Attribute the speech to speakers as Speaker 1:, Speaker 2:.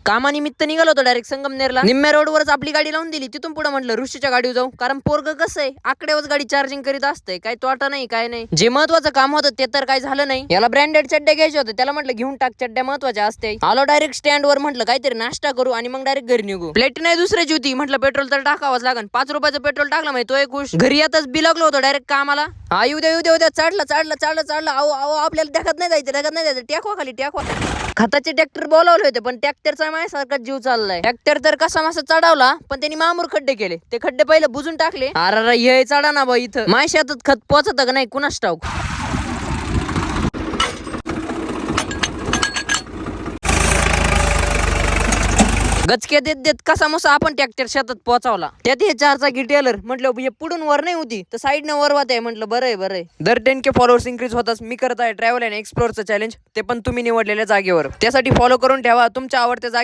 Speaker 1: कामानिमित्त निघालो होतो डायरेक्ट संगमनेरला. निम्म्या रोडवरच आपली गाडी लावून दिली. तिथून पुढे म्हटलं ऋषीच्या गाडीवर जाऊ, कारण पोरग कसं आहे आकड्यावर गाडी चार्जिंग करीत असते, काही तोटा नाही काय नाही. जे महत्वाचं काम होतं ते तर काय झालं नाही. याला ब्रँडेड चड्ड्या घ्यायच्या होत्या, त्याला म्हटलं घेऊन टाक, चड्ड्या महत्वाच्या असते. आलो डायरेक्ट स्टँड वर, म्हटलं काहीतरी नाश्ता करू आणि मग डायरेक्ट घरी निघू. प्लेट नाही दुसऱ्याची होती, म्हटलं पेट्रोल तर टाकावंच लागन. 5 रुपयाचं पेट्रोल टाकलं माहिती तो एक खुश. घरी आताच बिलगलो होतो डायरेक्ट कामाला. येऊ द्या चढलं. अहो आपल्याला देखत नाही जायचं, टाकवा खाली टाकवा. खताचे ट्रॅक्टर बोलावले होते, पण ट्रॅक्टरचा माझ्यासारखा जीव चाललाय. ट्रॅक्टर तर कसा मासा चढवला, पण त्यांनी मामूर खड्डे केले. ते खड्डे पहिले बुजून टाकले. अरे हे चढा ना बा, इथं माझ्या शेतात खत पोचत का नाही कुणास ठाऊक. गचके देत देत कसा मसा आपण ट्रॅक्टर शेतात पोहोचवला. त्यात हे 4 चाकी टेलर, म्हटलं हे पुढून वर नाही होती तर साईडने वर वात आहे. म्हटलं बरं आहे. दर 10K फॉलोअर्स इन्क्रीज होताच मी करत आहे ट्रॅव्हल अँड एक्सप्लोरचं चॅलेंज, ते पण तुम्ही निवडलेल्या जागेवर. त्यासाठी फॉलो करून ठेवा तुमच्या आवडत्या